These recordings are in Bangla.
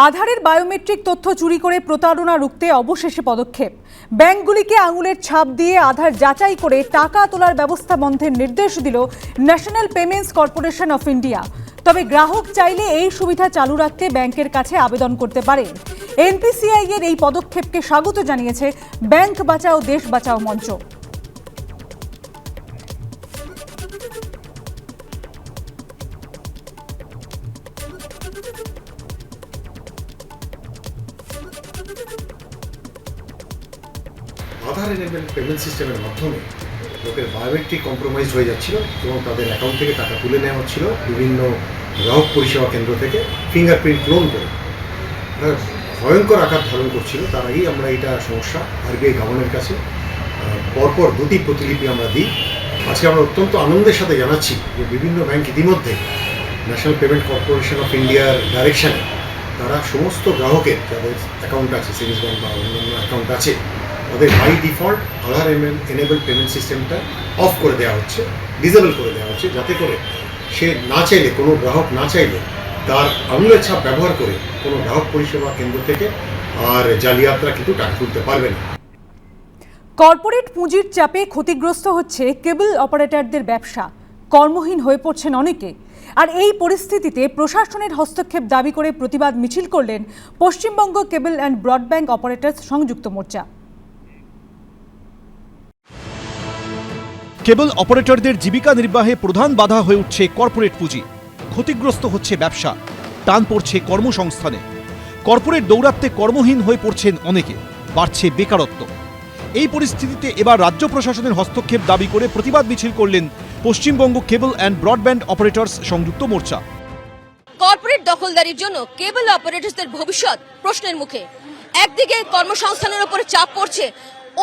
আধারের বায়োমেট্রিক তথ্য চুরি করে প্রতারণা রুখতে অবশেষে পদক্ষেপ। ব্যাংকগুলিকে আঙুলের ছাপ দিয়ে আধার যাচাই করে টাকা তোলার ব্যবস্থা বন্ধের নির্দেশ দিল national payments corporation of India. তবে গ্রাহক চাইলে এই সুবিধা চালু রাখতে ব্যাংকের কাছে আবেদন করতে পারেন। এনপিসিআই এর এই পদক্ষেপকে স্বাগত জানিয়েছে ব্যাংক বাঁচাও দেশ বাঁচাও মঞ্চ। আধার এনেবল পেমেন্ট সিস্টেমের মাধ্যমে লোকের বায়োমেট্রিক কম্প্রোমাইজ হয়ে যাচ্ছিল এবং তাদের অ্যাকাউন্ট থেকে টাকা তুলে নেওয়া হচ্ছিল বিভিন্ন গ্রাহক পরিষেবা কেন্দ্র থেকে ফিঙ্গারপ্রিন্ট ক্লোন করে। ভয়ঙ্কর আকার ধারণ করছিল। তার আগেই আমরা এটা সমস্যা আরবিআই গভর্নরের কাছে পরপর দুটি প্রতিলিপি আমরা দিই। আজকে আমরা অত্যন্ত আনন্দের সাথে জানাচ্ছি যে বিভিন্ন ব্যাংক ইতিমধ্যে ন্যাশনাল পেমেন্ট কর্পোরেশন অফ ইন্ডিয়ার ডাইরেকশানে তারা সমস্ত গ্রাহকের যাদের অ্যাকাউন্ট আছে, সেভিংস ব্যাংক বা অন্যান্য অ্যাকাউন্ট আছে, তাদের by default Aadhaar enable payment সিস্টেমটা অফ করে দেওয়া হচ্ছে, ডিসেবল করে দেওয়া হচ্ছে, যাতে করে সে না চাইলে, কোনো গ্রাহক না চাইলে তার আঙুলের ছাপ ব্যবহার করে কোনো গ্রাহক পরিষেবা কেন্দ্র থেকে আর জালিয়াতরা কিন্তু টাকা তুলতে পারবে না। কর্পোরেট পুঁজির চাপে ক্ষতিগ্রস্ত হচ্ছে কেবল অপারেটরদের ব্যবসা, কর্মহীন হয়ে পড়ছেন অনেকে। আর এই পরিস্থিতিতে প্রশাসনের হস্তক্ষেপ দাবি করে প্রতিবাদ মিছিল করলেন পশ্চিমবঙ্গ কেবল অ্যান্ড ব্রডব্যান্ড অপারেটরস সংযুক্ত মোর্চা। কেবল অপারেটরদের জীবিকা নির্বাহে প্রধান বাধা হয়ে উঠছে কর্পোরেট পুঁজি, ক্ষতিগ্রস্ত হচ্ছে ব্যবসা, টান পড়ছে কর্মসংস্থানে। কর্পোরেট দৌরাত্মে কর্মহীন হয়ে পড়ছেন অনেকে, বাড়ছে বেকারত্ব। এই পরিস্থিতিতে এবার রাজ্য প্রশাসনের হস্তক্ষেপ দাবি করে প্রতিবাদ মিছিল করলেন পশ্চিমবঙ্গ কেবল অ্যান্ড ব্রডব্যান্ড অপারেটরস সংযুক্ত মোর্চা। কর্পোরেট দখলদারির জন্য কেবল অপারেটরসদের ভবিষ্যৎ প্রশ্নের মুখে। একদিকে কর্মসংস্থানের উপর চাপ পড়ছে,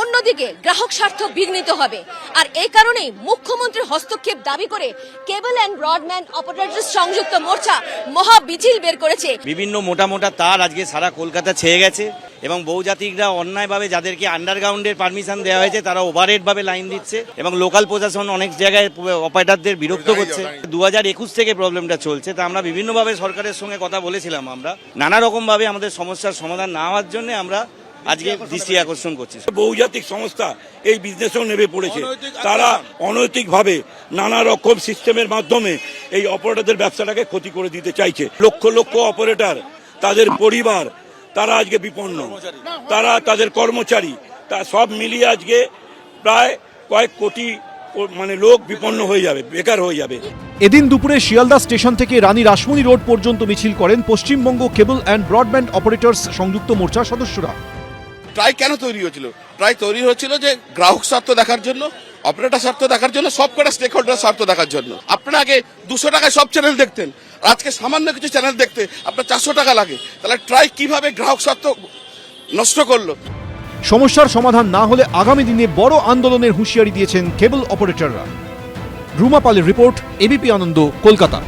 অন্যদিকে গ্রাহক স্বার্থ বিঘ্নিত হবে। আর এই কারণেই মুখ্যমন্ত্রীর হস্তক্ষেপ দাবি করে কেবল অ্যান্ড ব্রডব্যান্ড অপারেটরস সংযুক্ত মোর্চা মহা মিছিল বের করেছে। বিভিন্ন মোটা মোটা তার আজকে সারা কলকাতা ছেয়ে গেছে এবং বহুজাতিকরা অন্যায়ভাবে যাদেরকে আন্ডারগ্রাউন্ডের পারমিশন দেওয়া হয়েছে তারা ওভারহেড ভাবে লাইন দিচ্ছে এবং লোকাল প্রশাসন অনেক জায়গায় অপারেটরদের বিরক্ত করছে। 2021 থেকে প্রবলেমটা চলছে। তা আমরা বিভিন্নভাবে সরকারের সঙ্গে কথা বলেছিলাম। আমরা নানা রকম ভাবে আমাদের সমস্যার সমাধান না হওয়ার জন্য আমরা আজকে দৃষ্টি আকর্ষণ করছি। বহুজাতিক সংস্থা এই বিজনেসেও নেমে পড়েছে। তারা অনৈতিকভাবে নানা রকম সিস্টেমের মাধ্যমে এই অপারেটরদের ব্যবসাটাকে ক্ষতি করে দিতে চাইছে। লক্ষ লক্ষ অপারেটর, তাদের পরিবার, তারা আজকে বিপন্ন, তারা তাদের কর্মচারী, তা সব মিলিয়ে আজকে প্রায় কয়েক কোটি লোক বিপন্ন হয়ে যাবে, বেকার হয়ে যাবে। এদিন দুপুরে শিয়ালদা স্টেশন থেকে রানী রাসমণি রোড পর্যন্ত মিছিল করেন পশ্চিমবঙ্গ কেবল অ্যান্ড ব্রডব্যান্ড অপারেটরস সংযুক্ত মোর্চার সদস্যরা। ট্রাই কেন তৈরি হয়েছিল? ট্রাই তৈরি হয়েছিল যে গ্রাহক স্বার্থ দেখার জন্য, অপারেটর স্বার্থ দেখার জন্য, সব কটা স্টেক হোল্ডার স্বার্থ দেখার জন্য। আপনারা আগে 200 টাকায় সব চ্যানেল দেখতেন, আজকে সামান্য কিছু চ্যানেল দেখতে আপনার 400 টাকা লাগে। তাহলে ট্রাই কিভাবে গ্রাহক স্বার্থ নষ্ট করলো? সমস্যার সমাধান না হলে আগামী দিনে বড় আন্দোলনের হুঁশিয়ারি দিয়েছেন কেবল অপারেটররা। রুমা পালের রিপোর্ট, এবিপি আনন্দ, কলকাতা।